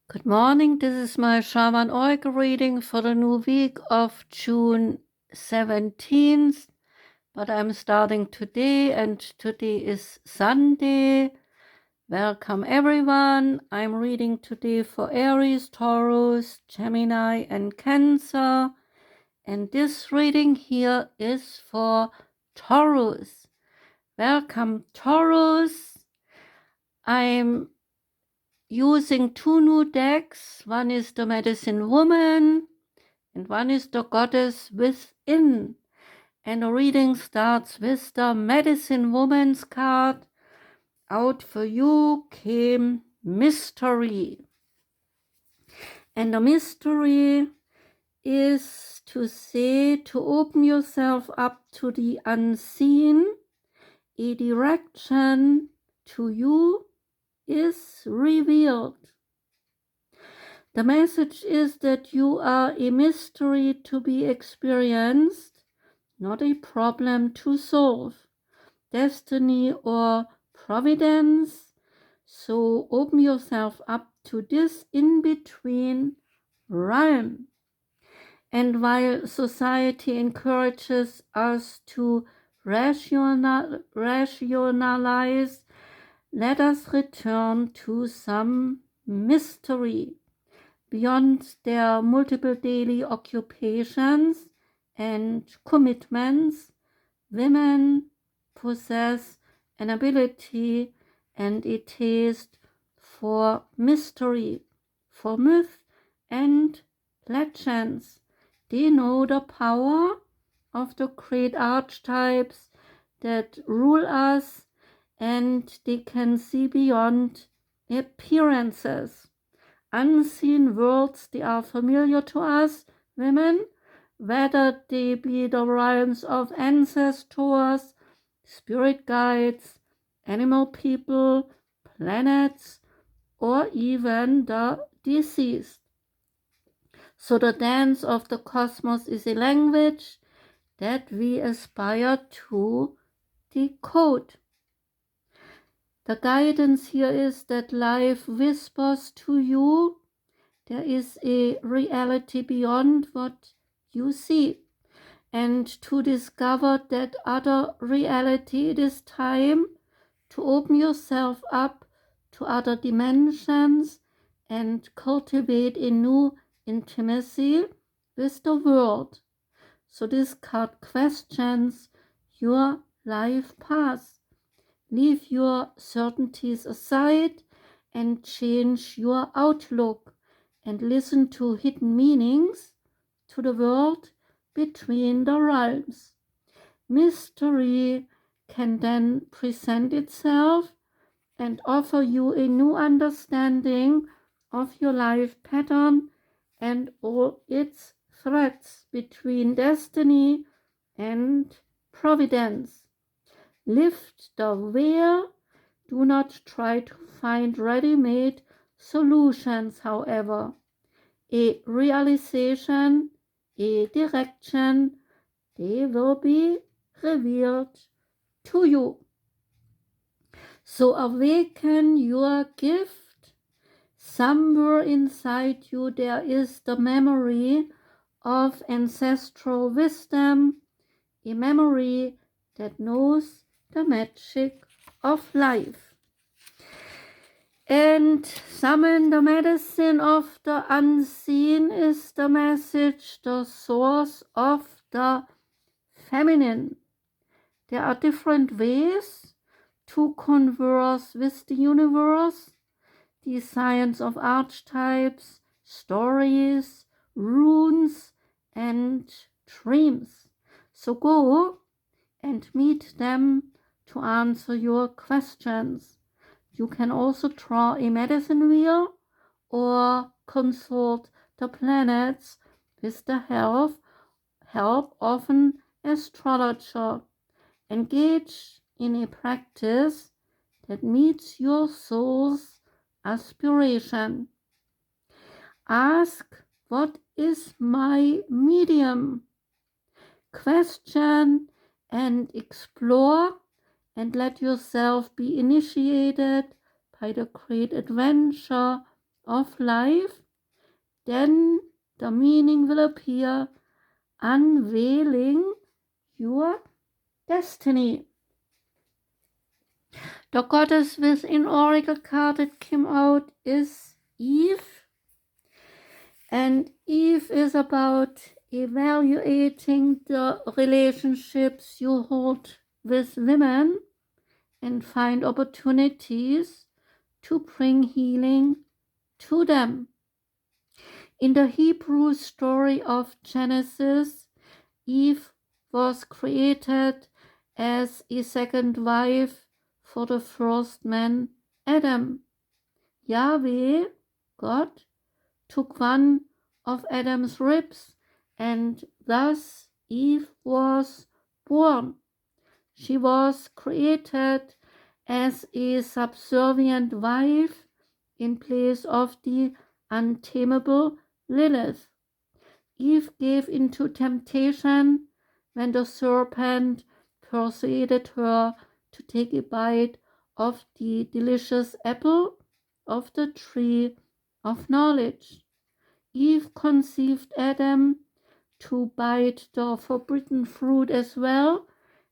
Good morning, this is my Shaman Oracle reading for the new week of June 17th, but I'm starting today and today is Sunday. Welcome everyone. I'm reading today for Aries, Taurus, Gemini and Cancer, and this reading here is for Taurus. Welcome Taurus. I'm using two new decks. One is the Medicine Woman and one is the Goddess Within. And the reading starts with the Medicine Woman's card. Out for you came Mystery. And the mystery is to say, to open yourself up to the unseen. A direction to you is revealed. The message is that you are a mystery to be experienced, not a problem to solve, destiny or providence. So open yourself up to this in-between realm. And while society encourages us to rationalize, let us return to some mystery. Beyond their multiple daily occupations and commitments, women possess an ability and a taste for mystery, for myth and legends. They know the power of the great archetypes that rule us, and they can see beyond appearances. Unseen worlds, they are familiar to us, women, whether they be the realms of ancestors, spirit guides, animal people, planets, or even the deceased. So the dance of the cosmos is a language that we aspire to decode. The guidance here is that life whispers to you. There is a reality beyond what you see. And to discover that other reality, it is time to open yourself up to other dimensions and cultivate a new intimacy with the world. So this card questions your life path. Leave your certainties aside and change your outlook and listen to hidden meanings, to the world between the realms. Mystery can then present itself and offer you a new understanding of your life pattern and all its threads between destiny and providence. Lift the veil. Do not try to find ready-made solutions, however. A realization, a direction, they will be revealed to you. So awaken your gift. Somewhere inside you there is the memory of ancestral wisdom, a memory that knows the magic of life. And summon the medicine of the unseen is the message, the source of the feminine. There are different ways to converse with the universe, the science of archetypes, stories, runes, and dreams. So go and meet them to answer your questions. You can also draw a medicine wheel or consult the planets with the help of an astrologer. Engage in a practice that meets your soul's aspiration. Ask, what is my medium? Question and explore, and let yourself be initiated by the great adventure of life, then the meaning will appear, unveiling your destiny. The goddess within oracle card that came out is Eve. And Eve is about evaluating the relationships you hold with women and find opportunities to bring healing to them. In the Hebrew story of Genesis, Eve was created as a second wife for the first man, Adam. Yahweh, God, took one of Adam's ribs, and thus Eve was born. She was created as a subservient wife in place of the untamable Lilith. Eve gave into temptation when the serpent persuaded her to take a bite of the delicious apple of the tree of knowledge. Eve conceived Adam to bite the forbidden fruit as well,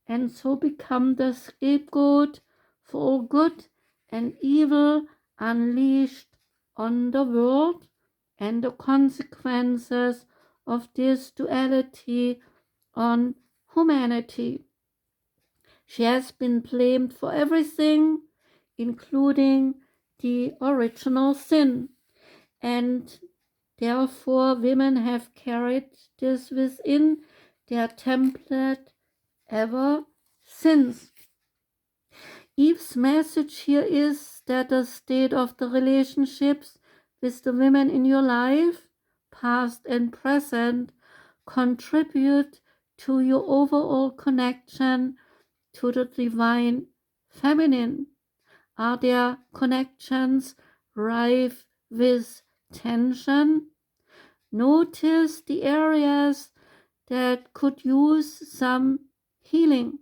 and so become the scapegoat for all good and evil unleashed on the world, and the consequences of this duality on humanity. She has been blamed for everything, including the original sin, and therefore women have carried this within their template ever since. Eve's message here is that the state of the relationships with the women in your life, past and present, contribute to your overall connection to the divine feminine. Are there connections rife with tension? Notice the areas that could use some healing.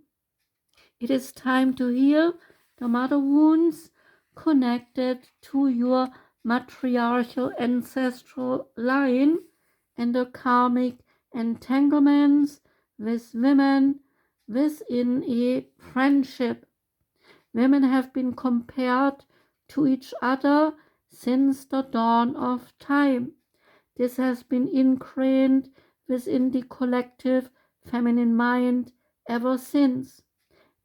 It is time to heal the mother wounds connected to your matriarchal ancestral line and the karmic entanglements with women within a friendship. Women have been compared to each other since the dawn of time. This has been ingrained within the collective feminine mind ever since.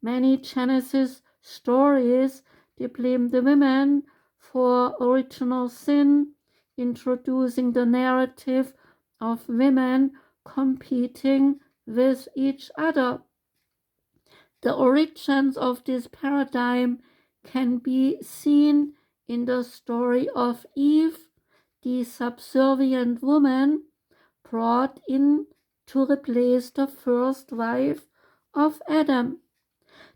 Many Genesis stories, they blame the women for original sin, introducing the narrative of women competing with each other. The origins of this paradigm can be seen in the story of Eve, the subservient woman brought in to replace the first wife of Adam.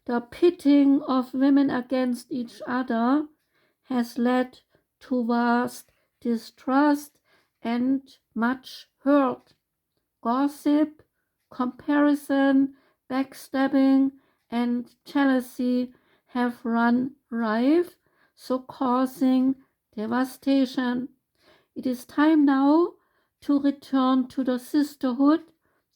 The pitting of women against each other has led to vast distrust and much hurt. Gossip, comparison, backstabbing, and jealousy have run rife, so causing devastation. It is time now to return to the sisterhood,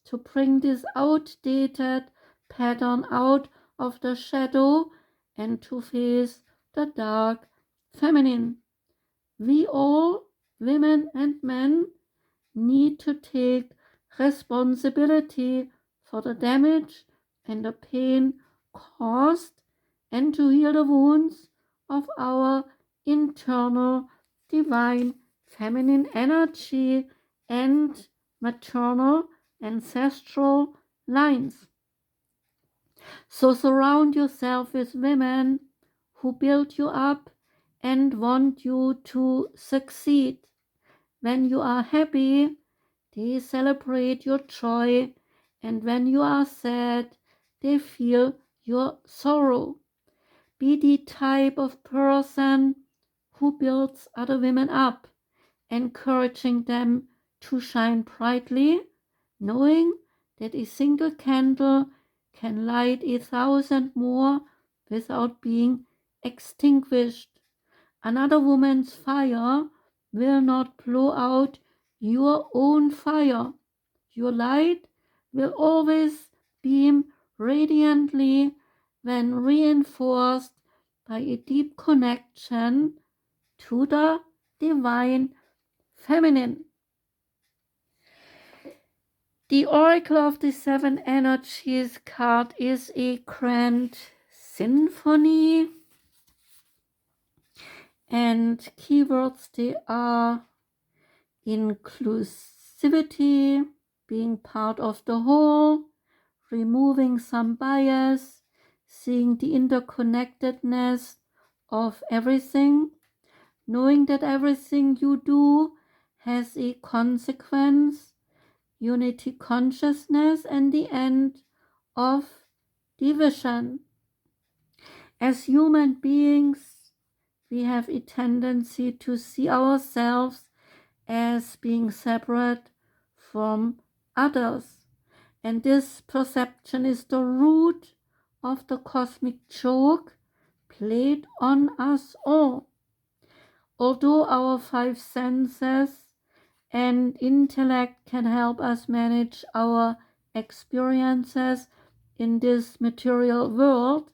to bring this outdated pattern out of the shadow and to face the dark feminine. We all, women and men, need to take responsibility for the damage and the pain caused and to heal the wounds of our internal divine feminine energy and maternal ancestral lines. So surround yourself with women who build you up and want you to succeed. When you are happy, they celebrate your joy, and when you are sad, they feel your sorrow. Be the type of person who builds other women up, encouraging them to shine brightly, knowing that a single candle can light 1,000 more without being extinguished. Another woman's fire will not blow out your own fire. Your light will always beam radiantly when reinforced by a deep connection to the divine feminine. The Oracle of the Seven Energies card is a grand symphony, and keywords they are inclusivity, being part of the whole, removing some bias, seeing the interconnectedness of everything, knowing that everything you do has a consequence, unity consciousness, and the end of division. As human beings, we have a tendency to see ourselves as being separate from others. And this perception is the root of the cosmic joke played on us all. Although our five senses and intellect can help us manage our experiences in this material world,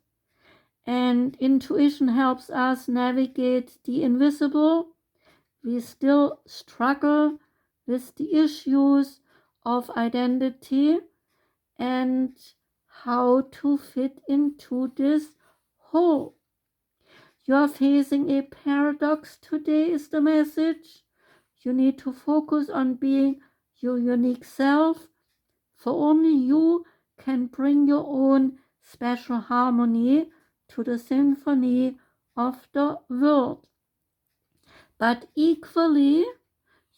and intuition helps us navigate the invisible, we still struggle with the issues of identity and how to fit into this whole. You are facing a paradox today is the message. You need to focus on being your unique self, for only you can bring your own special harmony to the symphony of the world. But equally,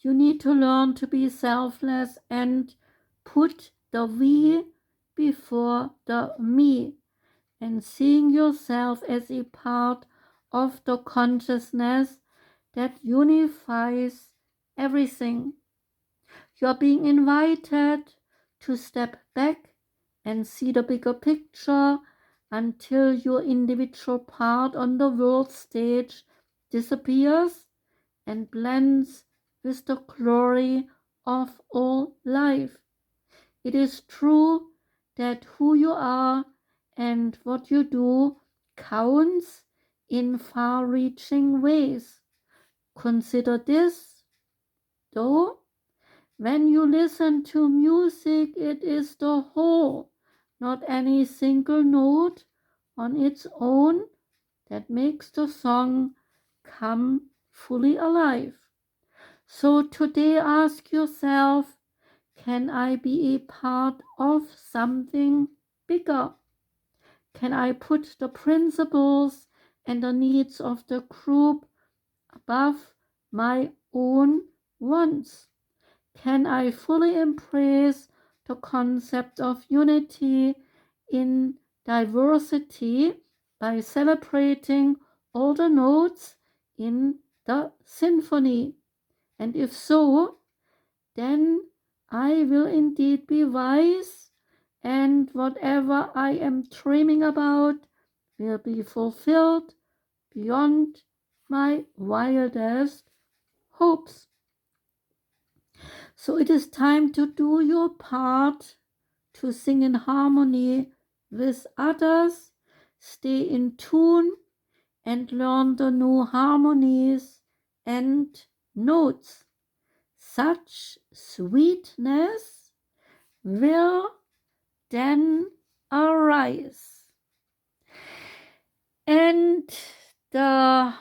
you need to learn to be selfless and put the we before the me, and seeing yourself as a part of the consciousness that unifies everything. You are being invited to step back and see the bigger picture until your individual part on the world stage disappears and blends with the glory of all life. It is true that who you are and what you do counts in far-reaching ways. Consider this, though, when you listen to music, it is the whole, not any single note on its own, that makes the song come fully alive. So today ask yourself, can I be a part of something bigger? Can I put the principles and the needs of the group above my own wants? Can I fully embrace the concept of unity in diversity by celebrating all the notes in the symphony? And if so, then I will indeed be wise, and whatever I am dreaming about will be fulfilled beyond my wildest hopes. So it is time to do your part, to sing in harmony with others, stay in tune, and learn the new harmonies and notes. Such sweetness will then arise. And the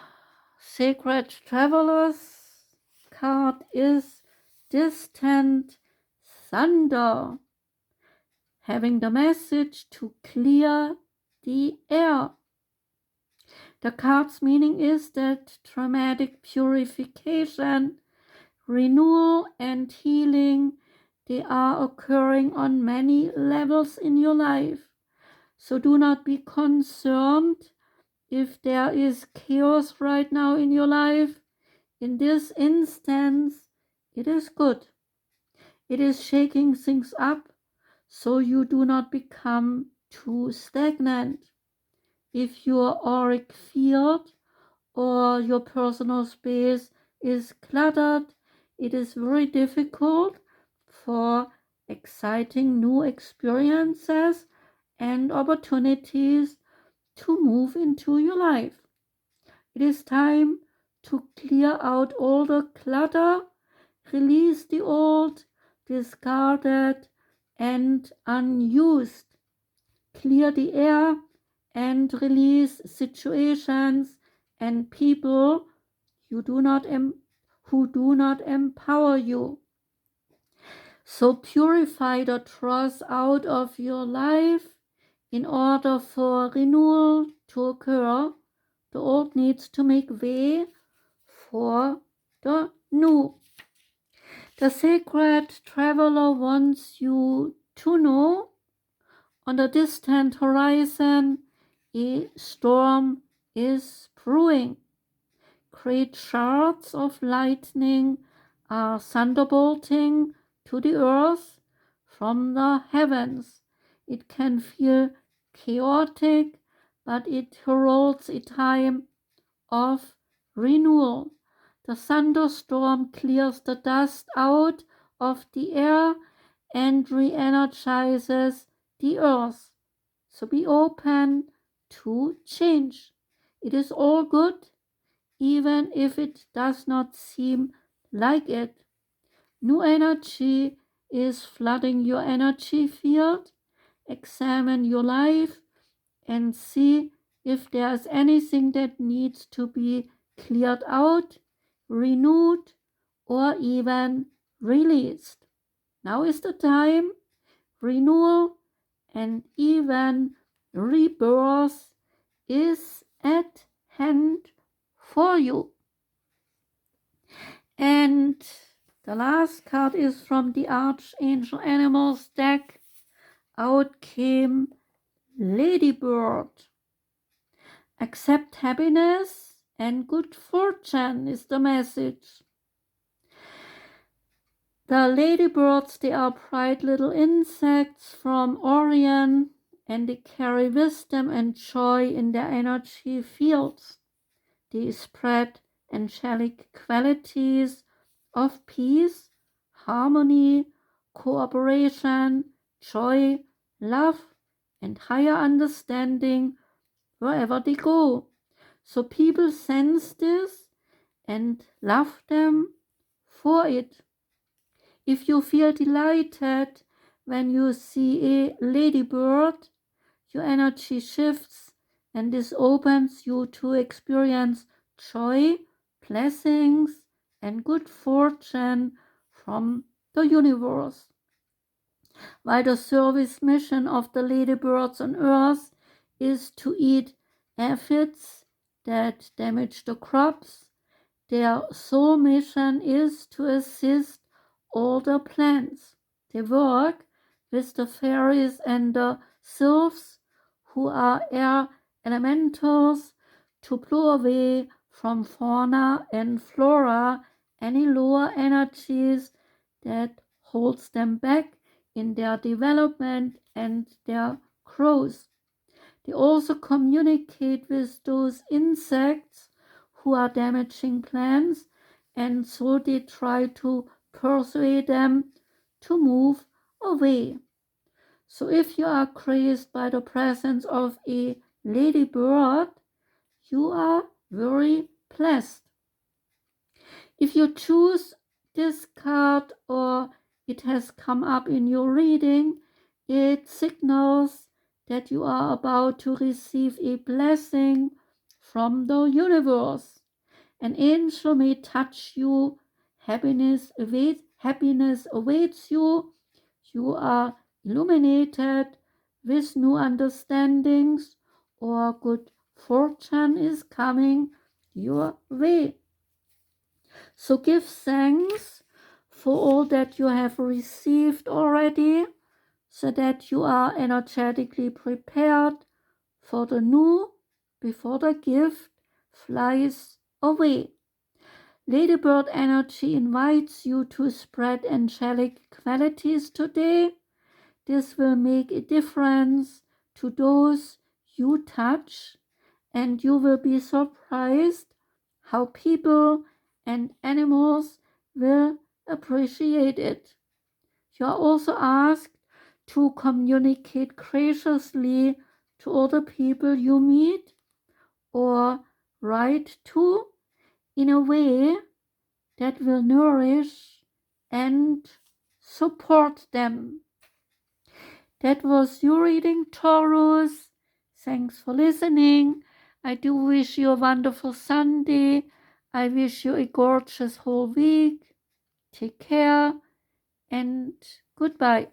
Sacred Travelers card is Distant Thunder, having the message to clear the air. The card's meaning is that dramatic purification, renewal, and healing, they are occurring on many levels in your life. So do not be concerned if there is chaos right now in your life. In this instance, it is good. It is shaking things up so you do not become too stagnant. If your auric field or your personal space is cluttered, it is very difficult for exciting new experiences and opportunities to move into your life. It is time to clear out all the clutter, release the old, discarded, and unused. Clear the air and release situations and people who do not empower you. So purify the dross out of your life. In order for renewal to occur, the old needs to make way for the new. The sacred traveler wants you to know on the distant horizon a storm is brewing. Great shards of lightning are thunderbolting to the earth from the heavens. It can feel chaotic, but it heralds a time of renewal. The thunderstorm clears the dust out of the air and re-energizes the earth. So be open to change. It is all good, even if it does not seem like it. New energy is flooding your energy field. Examine your life and see if there's anything that needs to be cleared out, renewed, or even released. Now is the time. Renewal and even rebirth is at hand for you. And the last card is from the Archangel Animals deck. Out came Ladybird. Accept happiness and good fortune is the message. The ladybirds, they are bright little insects from Orion, and they carry wisdom and joy in their energy fields. They spread angelic qualities of peace, harmony, cooperation, joy, love, and higher understanding wherever they go. So people sense this and love them for it. If you feel delighted when you see a ladybird, your energy shifts and this opens you to experience joy, blessings, and good fortune from the universe. While the service mission of the ladybirds on Earth is to eat aphids that damage the crops, their sole mission is to assist all the plants. They work with the fairies and the sylphs, who are air elementals, to blow away from fauna and flora any lower energies that holds them back in their development and their growth. They also communicate with those insects who are damaging plants, and so they try to persuade them to move away. So if you are crazed by the presence of a ladybird, you are very blessed. If you choose this card or it has come up in your reading, it signals that you are about to receive a blessing from the universe. An angel may touch you. Happiness awaits you. You are illuminated with new understandings, or good fortune is coming your way. So give thanks for all that you have received already, so that you are energetically prepared for the new before the gift flies away. Ladybird energy invites you to spread angelic qualities today. This will make a difference to those you touch, and you will be surprised how people and animals will appreciate it. You are also asked to communicate graciously to other people you meet or write to in a way that will nourish and support them. That was your reading, Taurus. Thanks for listening. I do wish you a wonderful Sunday. I wish you a gorgeous whole week. Take care and goodbye.